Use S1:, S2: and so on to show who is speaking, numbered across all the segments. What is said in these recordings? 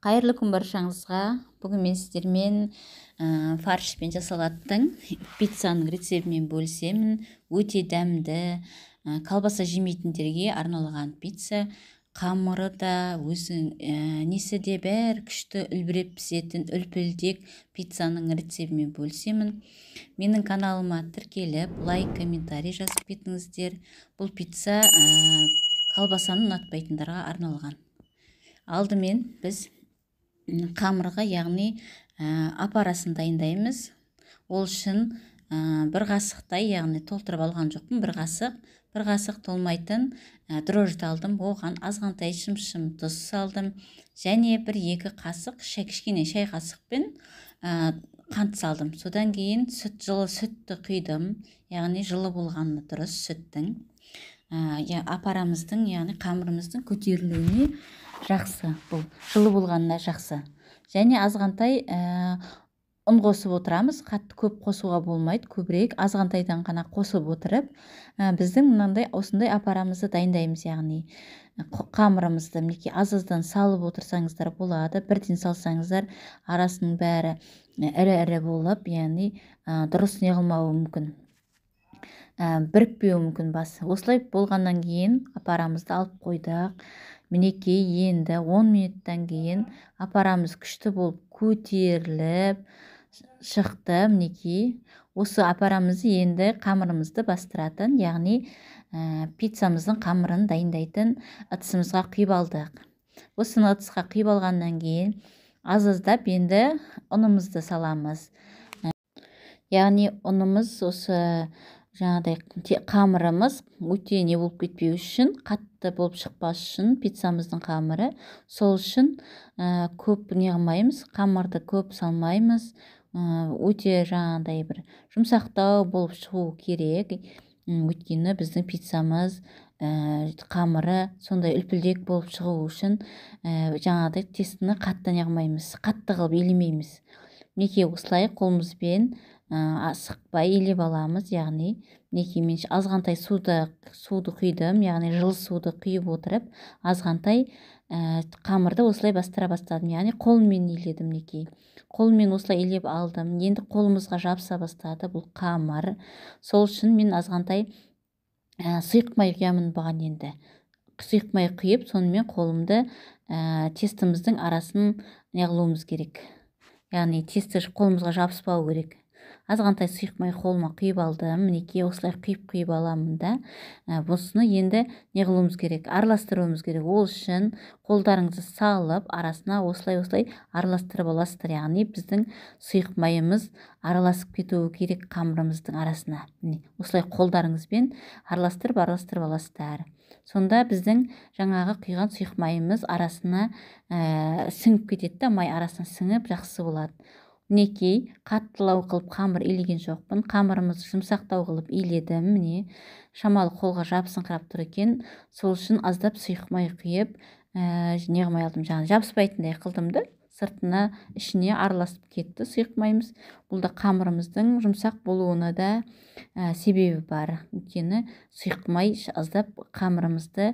S1: Қайырлы күн баршаңызға. Бүгін мен сіздермен фаршпен жасалатын пиццаның рецептімен бөлісемін. Өте дәмді, колбаса жемейтіндерге арналған пицца. Қамыры да, несі де бәрі күшті үлбіреп пісетін үлпілдек пиццаның рецептімен бөлісемін. Менің каналыма тіркеліп, лайк, комментарий жазып кетіңіздер. Бұл пицца колбасаны ұнатпайтындарға арналған. Алдымен біз қамырға, яғни апарасын дайындаймыз. Ол үшін бір қасықтай, яғни толтырып алған жоқпын, бір қасық толмайтын дрожжи алдым. Оған азғантай шым тұз салдым. Және 1-2 қасық кішкене шай қасықпен қант салдым. Содан кейін жылы сүтті құйдым. Яғни жылы болғаны дұрыс сүттің. Апарамыздың, яғни қамырымыздың көтерілуіне жақсы, бұл жылы болғанына жақсы. Және азғантай ұн қосып отырамыз. Қатты көп қосуға болмайды, көбірек азғантайдан ғана қосып отырып, біздің мынандай осындай апарамызды дайындаймыз. Яғни қамырымызды мінекей аз-аздан салып отырсаңыздар болады. Бірден салсаңыздар арасының бәрі ірі болып, яғни дұрыс неғылмауы мүмкін. Бірікпеуі мүмкін басы. Осылай болғаннан кейін апарамызды алып қойдық. Мінекей енді 10 минуттан кейін апарамыз күшті болып көтеріліп шықты. Мінекей осы апарамызды енді қамырымызды бастыратын, яғни пиццамыздың қамырын дайындайтын ыдысымызға құйып алдық. Осыны ыдысқа құйып алғаннан кейін аз-аздап енді ұнымызды саламыз. Яғни ұнымыз осы жаңадай қамырымыз өте не болып кетпеу үшін, қатты болып шықпас үшін пиццамыздың қамыры, сол үшін көп неғылмаймыз, қамырды көп салмаймыз. Өте жаңадай бір жұмсақтау болып шығу керек. Өйткені біздің пиццамыз қамыры сондай үлпілдек болып шығу үшін жаңадай тестіні қатты неғылмаймыз, қатты қылып елемейміз. Мінекей осылай қолымызбен асықпай елеп аламыз. Яғни мінекей мен азғантай суды құйдым, яғни жылы суды құйып отырып, азғантай қамырды осылай бастыра бастадым. Яғни қолыммен еледім. Мінекей қолыммен осылай елеп алдым. Енді қолымызға жабыса бастады бұл қамыр. Сол үшін мен азғантай сұйықмай құямын бұған. Енді сұйықмай құйып, сонымен қолымды тестіміздің арасын неғылуымыз керек. Яғни тесті қолымызға жабыспау керек. Азғантай сұйықмай қолыма құйып алдым. Мінекей осылай құйып аламын да. Бұсыны енді неғылуымыз керек, араластыруымыз керек. Ол үшін қолдарыңызды салып, арасына осылай араластырып аласыздар. Яғни біздің сұйықмайымыз араласып кетуі керек қамырымыздың арасына. Осылай қолдарыңызбен араластырып аласыздар. Сонда біздің жаңағы құйған сұйықмайымыз арасына сіңіп кетеді, май арасына сіңіп жақсы болады. Мінекей қаттылау қылып қамыр илеген жоқпын. Қамырымызды жұмсақтау қылып иледім. Міне шамалы қолға жабысыңқырап тұр екен. Сол үшін аздап сұйықмай құйып неғылмай алдым. Жаңағы жабыспайтындай қылдым да, сыртына ішіне араласып кетті сұйықмайымыз. Бұл да қамырымыздың жұмсақ болуына да себебі бар. Өйткені сұйықмай аздап қамырымызды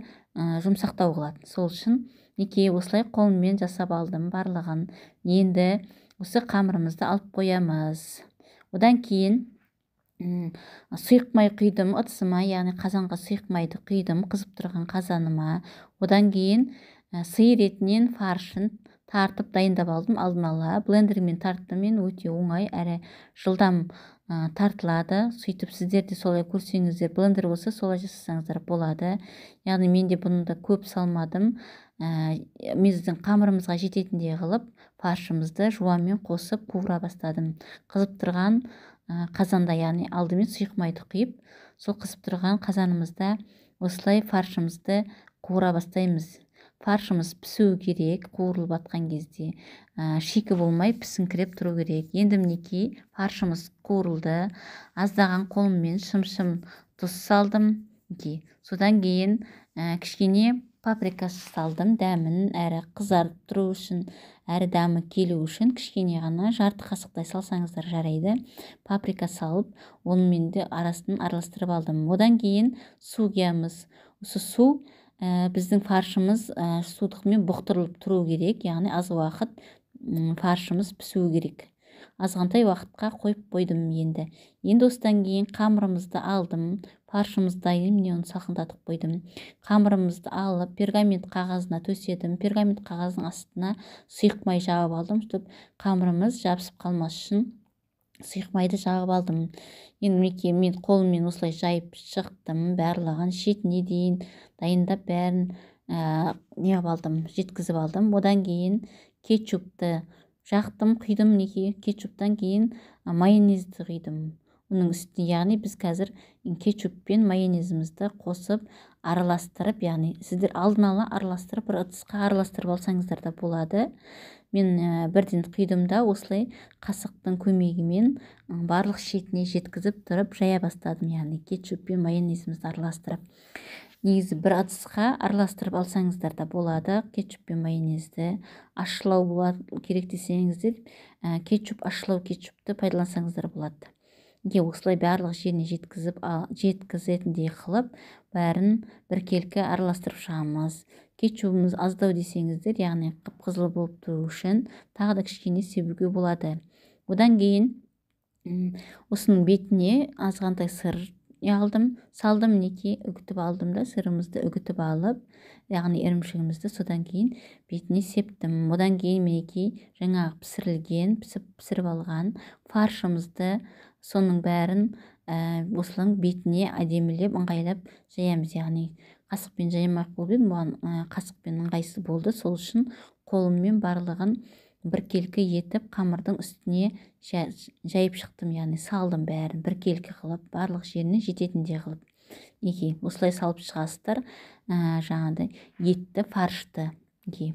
S1: жұмсақтау қылады. Сол үшін мінекей осылай қолыммен жасап алдым барлығын. Енді осы қамырымызды алып қоямыз. Одан кейін сұйықмай құйдым ыдысыма, яғни қазанға сұйықмайды құйдым қызып тұрған қазаныма. Одан кейін сиыр етінен фаршын тартып дайындап алдым алдын ала. Блендермен тарттым мен, өте оңай әрі жылдам тартылады. Сөйтіп сіздер де солай көрсеңіздер, блендер болса солай жасасаңыздар болады. Яғни мен де бұны да көп салмадым. Біздің қамырымызға жететіндей қылып фаршымызды жуанмен қосып қуыра бастадым. Қызып тұрған қазанда, яғни алдымен сұйықмайды құйып, сол қызып тұрған қазанымызда осылай фаршымызды қуыра бастаймыз. Фаршымыз пісуі керек, қуырылып атқан кезде шикі болмай пісіңкіреп тұру керек. Енді мінекей фаршымыз қуырылды. Аздаған қолыммен шым тұз салдым. Содан кейін кішкене паприка салдым, дәмін әрі қызарып тұру үшін, әрі дәмі келу үшін кішкене ғана жарты қасықтай салсаңыздар жарайды. Паприка салып, онымен де арасын араластырып алдым. Одан кейін су құямыз. Осы су біздің фаршымыз судықмен бұқтырылып тұру керек, яғни аз уақыт фаршымыз пісуі керек. Азғантай уақытқа қойып қойдым енді. Осыдан кейін қамырымызды алдым, фаршымыз дайын, міне оны салқындатып қойдым. Қамырымызды алып пергамент қағазына төседім. Пергамент қағаздың астына сұйық май жағып алдым, чтобы қамырымыз жабысып қалмас үшін сұйық майды жағып алдым. Енді мінекей мен қолыммен осылай жайып шықтым, барлығын шетіне дейін дайындап бәрін неғып алдым, жеткізіп алдым. Одан кейін кетчупты жақтым, құйдым. Мінекей кетчуптан кейін майонезді құйдым. Оның үстіне, яғни біз қазір кетчуп пен майонезімізді қосып араластырып, яғни сіздер алдын ала араластырып бір ыдысқа араластырып алсаңыздар да болады. Мен бірден құйдым да осылай қасықтың көмегімен барлық шетіне жеткізіп тұрып жая бастадым, яғни кетчуп пен майонезімізді араластырып. Негізі бір ыдысқа араластырып алсаңыздар да болады кетчуп пен майонезді. Ашылау болады керек десеңіздер, кетчуп ашылау кетчупты пайдалансаңыздар болады. Осылай барлық жеріне жеткізетіндей қылып, бәрін біркелкі араластырып шығамыз. Кетчупымыз аздау десеңіздер, яғни қып-қызыл болып тұру үшін тағы да кішкене себуге болады. Одан кейін осының бетіне азғантай сыр алдым, салдым, мінекей үгітіп алдым да, сырымызды үгітіп алып, яғни ірімшігімізді содан кейін бетіне септім. Одан кейін мінекей жаңағы пісіріп алған фаршымызды, соның бәрін осылың бетіне әдемілеп ыңғайлап жаямыз. Яғни қасықпен жаймақ болып едім, бұған қасықпен ыңғайсыз болды, сол үшін қолыммен барлығын біркелкі етіп қамырдың үстіне жайып шықтым, яғни салдым бәрін біркелкі қылып, барлық жеріне жететіндей қылып. Осылай салып шығасыздар, жаңағыдай етті, фаршты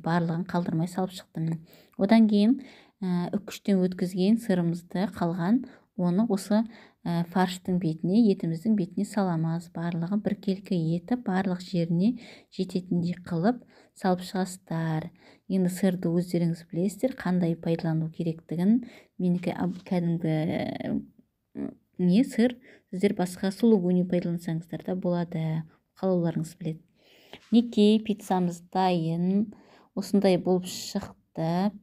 S1: барлығын қалдырмай салып шықтым. Одан кейін үккіштен өткізген сырымызды қалған, оны осы фарштың бетіне, етіміздің бетіне саламыз. Барлығын біркелкі етіп, барлық жеріне жететіндей қылып салып шығасыздар. Енді сырды өздеріңіз білесіздер, қандай пайдалану керектігін. Менікі кәдімгі сыр, сіздер басқа сулугуни пайдалансаңыздар да болады, қалауларыңыз біледі. Мінекей пиццамыз дайын, осындай болып шықты.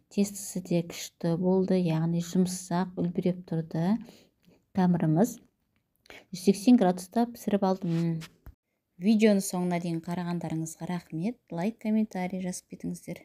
S1: Тестісі де күшті болды, яғни жұмсақ, үлбіреп тұрды. Қамырымыз 180 градуста пісіріп алдым. Видеоны соңына дейін қарағандарыңызға рахмет. Лайк, комментарий жазып кетіңіздер.